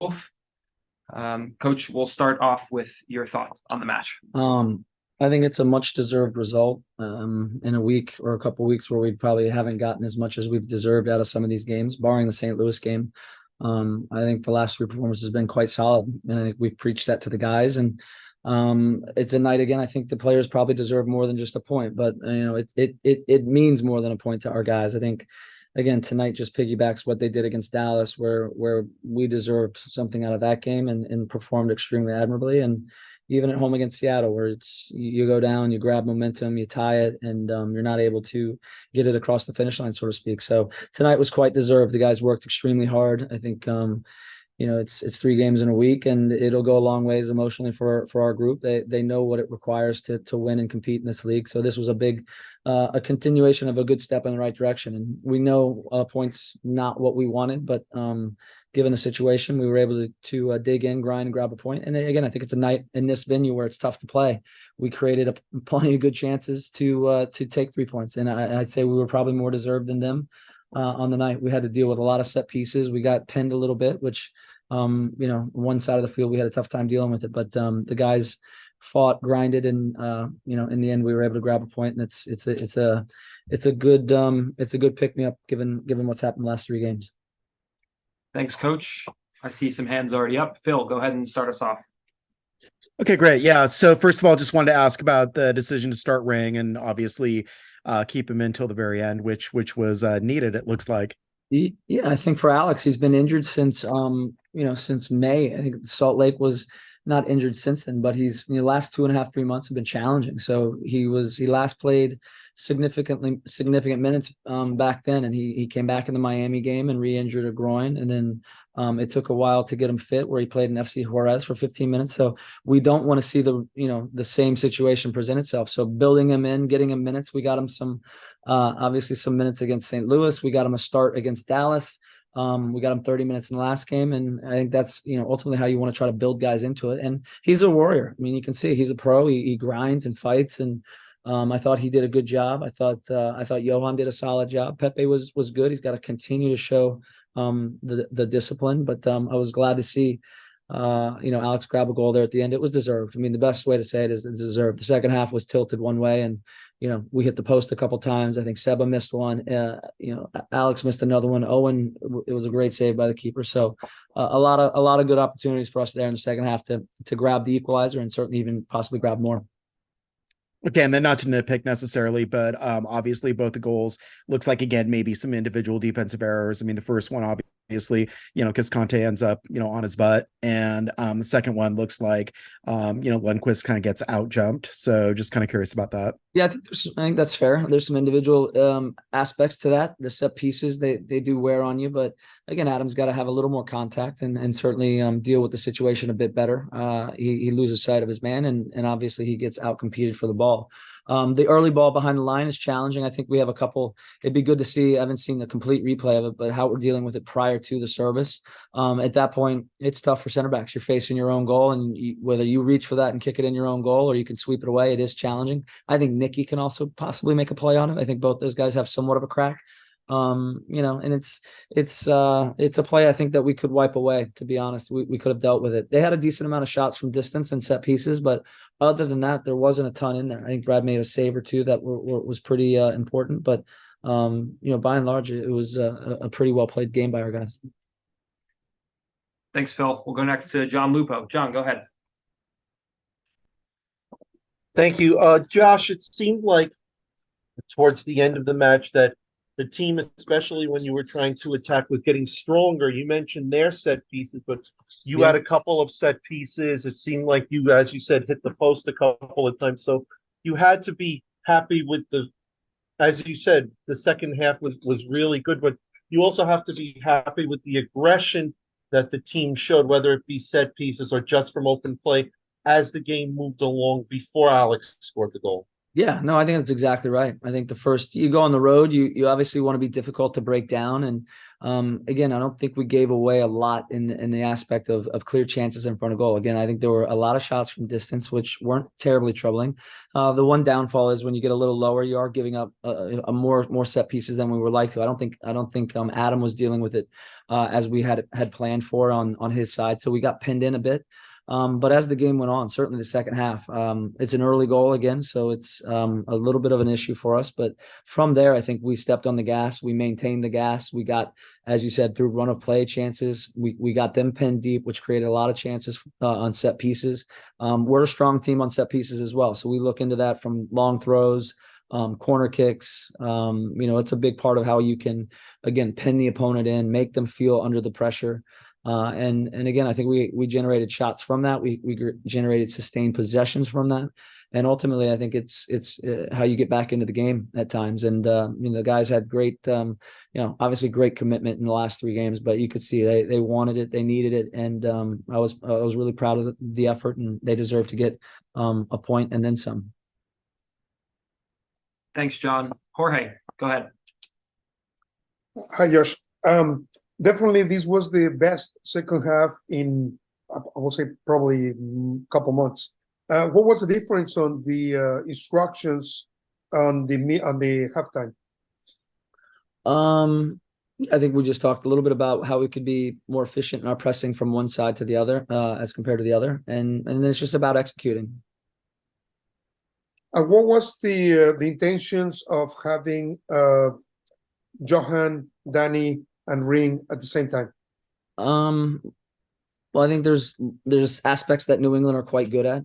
Coach, we'll start off with your thoughts on the match. I think it's a much deserved result in a week or a couple weeks where we probably haven't gotten as much as we've deserved out of some of these games, barring the St. Louis game. I think the last three performances have been quite solid, and I think we've preached that to the guys. And it's a night again. I think the players probably deserve more than just a point, but it means more than a point to our guys. I think again tonight just piggybacks what they did against Dallas, where we deserved something out of that game and performed extremely admirably. And even at home against Seattle, where it's you go down, you grab momentum, you tie it, and you're not able to get it across the finish line, so to speak. So tonight was quite deserved. The guys worked extremely hard. I think it's three games in a week, and it'll go a long ways emotionally for our group. They know what it requires to win and compete in this league. So this was a continuation of a good step in the right direction. And we know points not what we wanted, but given the situation, we were able to dig in, grind, and grab a point. And again, I think it's a night in this venue where it's tough to play. We created plenty of good chances to take 3 points, and I'd say we were probably more deserved than them. On the night, we had to deal with a lot of set pieces. We got pinned a little bit, which one side of the field we had a tough time dealing with it, but the guys fought, grinded, and in the end we were able to grab a point. And it's a good pick me up given what's happened the last three games. Thanks, Coach. I see some hands already up. Phil, go ahead and start us off. Okay, great. Yeah. So first of all, just wanted to ask about the decision to start Ring and obviously keep him until the very end, which was needed, it looks like. Yeah, I think for Alex, he's been injured since May. I think Salt Lake was not injured since then, but he's last 2.5, 3 months have been challenging. So he last played significant minutes back then, and he came back in the Miami game and re-injured a groin, and then it took a while to get him fit, where he played in FC Juarez for 15 minutes. So we don't want to see the same situation present itself. So building him in, getting him minutes, we got him some obviously some minutes against St. Louis. We got him a start against Dallas. We got him 30 minutes in the last game, and I think that's ultimately how you want to try to build guys into it. And he's a warrior. I mean, you can see he's a pro. He grinds and fights, and I thought he did a good job. I thought Johan did a solid job. Pepe was good. He's got to continue to show the discipline, but I was glad to see Alex grab a goal there at the end. It was deserved. I mean, the best way to say it is it's deserved. The second half was tilted one way, and we hit the post a couple times. I think Seba missed one. Alex missed another one. Owen, it was a great save by the keeper. So a lot of good opportunities for us there in the second half to grab the equalizer and certainly even possibly grab more. Okay, and then not to nitpick necessarily, but obviously both the goals looks like again maybe some individual defensive errors. I mean, the first one obviously, because Conte ends up on his butt, and the second one looks like Lundqvist kind of gets out jumped. So just kind of curious about that. Yeah, I think that's fair. There's some individual aspects to that. The set pieces they do wear on you, but again, Adam's got to have a little more contact and certainly deal with the situation a bit better. He loses sight of his man, and obviously he gets out competed for the ball. The early ball behind the line is challenging. I think we have a couple. It'd be good to see. I haven't seen the complete replay of it, but how we're dealing with it prior to the service. At that point, it's tough for center backs. You're facing your own goal, and whether you reach for that and kick it in your own goal or you can sweep it away, it is challenging. I think Nicky can also possibly make a play on it. I think both those guys have somewhat of a crack. And it's a play I think that we could wipe away. To be honest, we could have dealt with it. They had a decent amount of shots from distance and set pieces, but other than that, there wasn't a ton in there. I think Brad made a save or two that was pretty important, but by and large, it was a pretty well played game by our guys. Thanks, Phil. We'll go next to John Lupo. John, go ahead. Thank you. Josh, it seemed like towards the end of the match that the team, especially when you were trying to attack, was getting stronger. You mentioned their set pieces, but you had a couple of set pieces. It seemed like you, as you said, hit the post a couple of times. So you had to be happy with as you said, the second half was really good, but you also have to be happy with the aggression that the team showed, whether it be set pieces or just from open play as the game moved along before Alex scored the goal. Yeah, no, I think that's exactly right. I think the first you go on the road, you obviously want to be difficult to break down. And again, I don't think we gave away a lot in the aspect of clear chances in front of goal. Again, I think there were a lot of shots from distance, which weren't terribly troubling. The one downfall is when you get a little lower, you are giving up a more set pieces than we would like to. I don't think Adam was dealing with it as we had planned for on his side. So we got pinned in a bit. But as the game went on, certainly the second half, it's an early goal again, so it's a little bit of an issue for us. But from there, I think we stepped on the gas. We maintained the gas. We got, as you said, through run of play chances. We got them pinned deep, which created a lot of chances on set pieces. We're a strong team on set pieces as well, so we look into that from long throws. Corner kicks, it's a big part of how you can, again, pin the opponent in, make them feel under the pressure. And again, I think we generated shots from that. We generated sustained possessions from that, and ultimately, I think it's how you get back into the game at times. And the guys had great, obviously great commitment in the last 3 games, but you could see they wanted it, they needed it, and I was really proud of the effort, and they deserve to get a point and then some. Thanks, John. Jorge, go ahead. Hi, Josh. Definitely, this was the best second half in, I will say, probably a couple months. What was the difference on the instructions on the halftime? I think we just talked a little bit about how we could be more efficient in our pressing from one side to the other, as compared to the other, and then it's just about executing. What was the intentions of having Johan, Danny, and Ring at the same time? Well, I think there's aspects that New England are quite good at.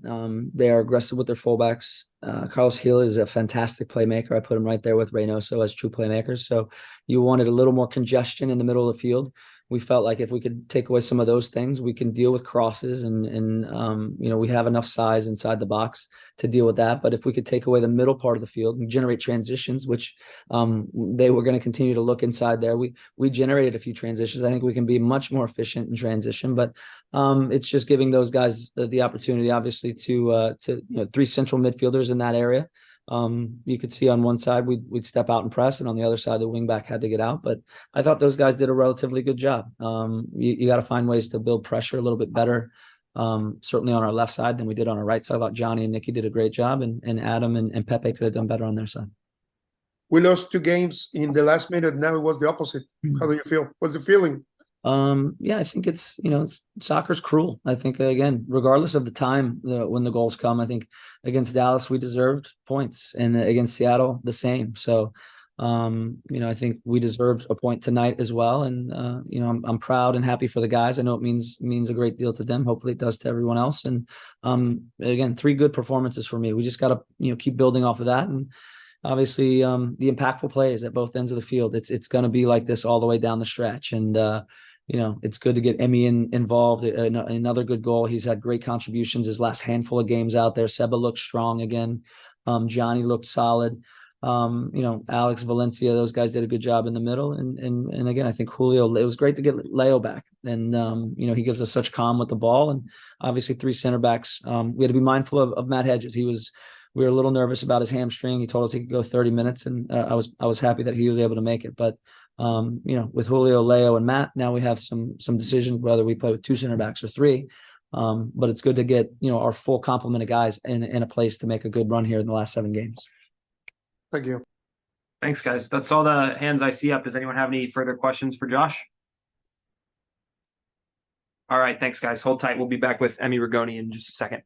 They are aggressive with their fullbacks. Carlos Gil is a fantastic playmaker. I put him right there with Reynoso as true playmakers. So you wanted a little more congestion in the middle of the field. We felt like if we could take away some of those things, we can deal with crosses and we have enough size inside the box to deal with that. But if we could take away the middle part of the field and generate transitions, which they were going to continue to look inside there, we generated a few transitions. I think we can be much more efficient in transition, but it's just giving those guys the opportunity, obviously, to 3 central midfielders in that area. You could see on one side we'd step out and press, and on the other side the wing back had to get out. But I thought those guys did a relatively good job. You got to find ways to build pressure a little bit better. Certainly on our left side than we did on our right side. I thought Johnny and Nicky did a great job, and Adam and Pepe could have done better on their side. We lost 2 games in the last minute. Now it was the opposite. How do you feel? What's the feeling? Yeah, I think soccer's cruel. I think, again, regardless of the time when the goals come, I think against Dallas we deserved points, and against Seattle the same. So, I think we deserved a point tonight as well. And I'm proud and happy for the guys. I know it means a great deal to them. Hopefully, it does to everyone else. And again, 3 good performances for me. We just got to keep building off of that. And obviously, the impactful plays at both ends of the field. It's going to be like this all the way down the stretch. And it's good to get Emmy involved. Another good goal. He's had great contributions his last handful of games out there. Seba looked strong again. Johnny looked solid. Alex Valencia, those guys did a good job in the middle. And again, I think Julio, it was great to get Leo back. And, he gives us such calm with the ball. And obviously 3 center backs. We had to be mindful of Matt Hedges. We were a little nervous about his hamstring. He told us he could go 30 minutes, and I was happy that he was able to make it. But with Julio, Leo, and Matt, now we have some decisions whether we play with 2 center backs or 3. But it's good to get our full complement of guys in a place to make a good run here in the last 7 games. Thank you. Thanks, guys. That's all the hands I see up. Does anyone have any further questions for Josh? All right, thanks, guys. Hold tight. We'll be back with Emmy Rigoni in just a second.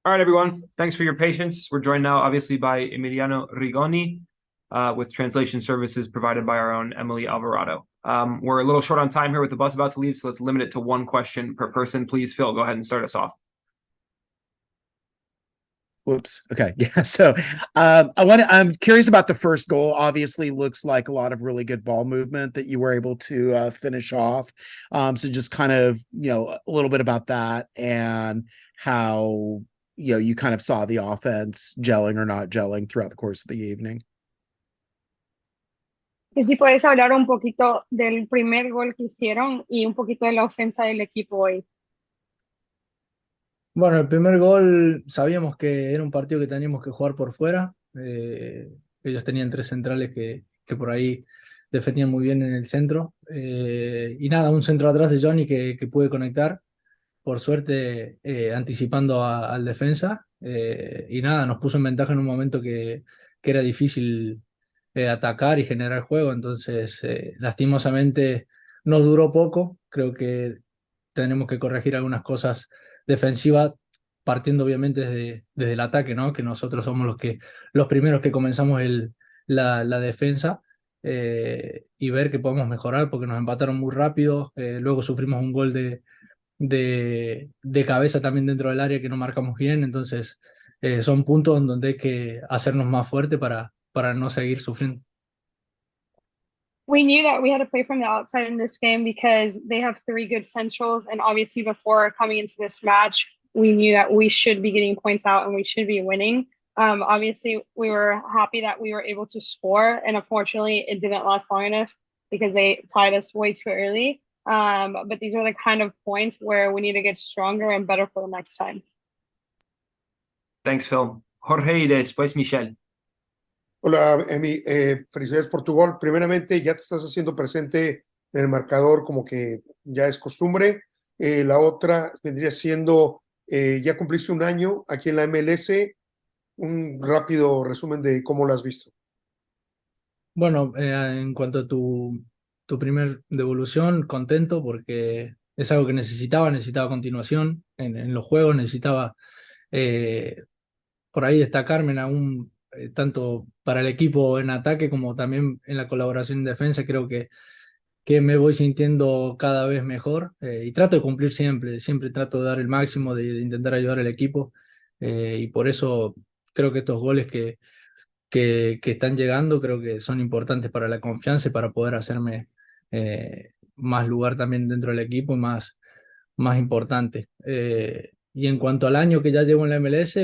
All right, everyone. Thanks for your patience. We're joined now, obviously, by Emiliano Rigoni, with translation services provided by our own Emily Alvarado. We're a little short on time here with the bus about to leave, so let's limit it to one question per person. Please, Phil, go ahead and start us off. Whoops. Okay. Yeah. So I'm curious about the first goal. Obviously looks like a lot of really good ball movement that you were able to finish off. So just kind of, a little bit about that and how, you kind of saw the offense gelling or not gelling throughout the course of the evening. Que si puedes hablar un poquito del primer gol que hicieron y un poquito de la ofensa del equipo hoy. Bueno, el primer gol sabíamos que era un partido que teníamos que jugar por fuera. Ellos tenían tres centrales que por ahí defendían muy bien en el centro. Y nada, un centro atrás de Johnny que pude conectar, por suerte anticipando al defensa. Y nada, nos puso en ventaja en un momento que era difícil atacar y generar juego. Entonces, lastimosamente nos duró poco. Creo que tenemos que corregir algunas cosas defensivas, partiendo obviamente desde el ataque, ¿no? Que nosotros somos los primeros que comenzamos la defensa. Y ver que podemos mejorar porque nos empataron muy rápido. Luego sufrimos un gol de cabeza también dentro del área que no marcamos bien. Entonces, son puntos en donde hay que hacernos más fuerte para no seguir sufriendo. We knew that we had to play from the outside in this game because they have three good centrals, and obviously before coming into this match, we knew that we should be getting points out and we should be winning. Obviously, we were happy that we were able to score, and unfortunately, it didn't last long enough because they tied us way too early. But these are the kind of points where we need to get stronger and better for the next time. Thanks, Phil. Jorge y después Michelle. Hola, Emi, felicidades por tu gol. Primeramente, ya te estás haciendo presente en el marcador como que ya es costumbre. La otra vendría siendo, ya cumpliste un año aquí en la MLS. Un rápido resumen de cómo lo has visto. Bueno, en cuanto a tu primer devolución, contento porque es algo que necesitaba continuación en los juegos, necesitaba por ahí destacarme en algún, tanto para el equipo en ataque como también en la colaboración en defensa. Creo que me voy sintiendo cada vez mejor y trato de cumplir siempre trato de dar el máximo, de intentar ayudar al equipo y por eso creo que estos goles que están llegando creo que son importantes para la confianza y para poder hacerme más lugar también dentro del equipo y más importante. Y en cuanto al año que ya llevo en la MLS,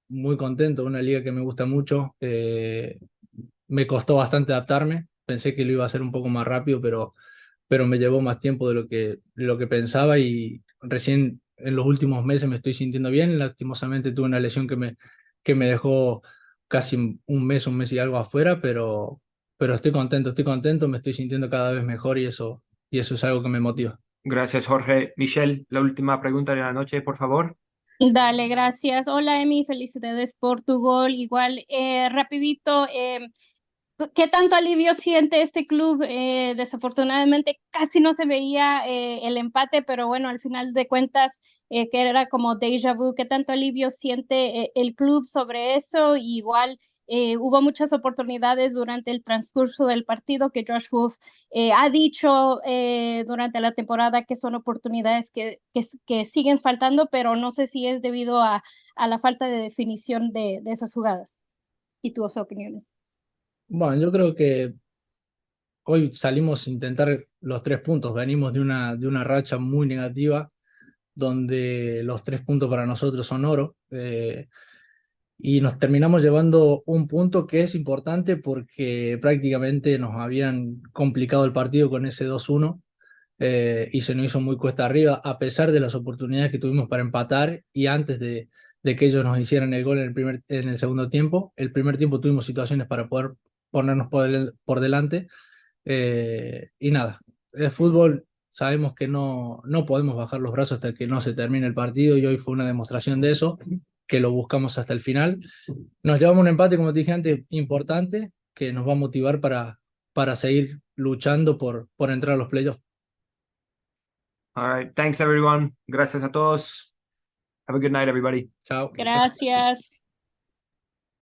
muy contento, una liga que me gusta mucho. Me costó bastante adaptarme, pensé que lo iba a hacer un poco más rápido, pero me llevó más tiempo de lo que pensaba y recién en los últimos meses me estoy sintiendo bien. Lastimosamente tuve una lesión que me dejó casi un mes y algo afuera, pero estoy contento, me estoy sintiendo cada vez mejor y eso es algo que me motiva. Gracias, Jorge. Michelle, la última pregunta de la noche, por favor. Dale, gracias. Hola, Emi, felicidades por tu gol. Igual, rapidito, ¿qué tanto alivio siente este club? Desafortunadamente casi no se veía el empate, pero bueno, al final de cuentas, que era como déjà vu. ¿Qué tanto alivio siente el club sobre eso? Y igual hubo muchas oportunidades durante el transcurso del partido que Josh Wolf ha dicho durante la temporada que son oportunidades que siguen faltando, pero no sé si es debido a la falta de definición de esas jugadas. Y tus opiniones. Bueno, yo creo que hoy salimos a intentar los 3 puntos. Venimos de una racha muy negativa, donde los 3 puntos para nosotros son oro. Y nos terminamos llevando un punto que es importante porque prácticamente nos habían complicado el partido con ese 2-1 y se nos hizo muy cuesta arriba, a pesar de las oportunidades que tuvimos para empatar y antes de que ellos nos hicieran el gol en el segundo tiempo. El primer tiempo tuvimos situaciones para poder ponernos por delante y nada, el fútbol sabemos que no podemos bajar los brazos hasta que no se termine el partido y hoy fue una demostración de eso, que lo buscamos hasta el final. Nos llevamos un empate, como te dije antes, importante, que nos va a motivar para seguir luchando por entrar a los playoffs. All right. Thanks, everyone. Gracias a todos. Have a good night, everybody. Ciao. Gracias.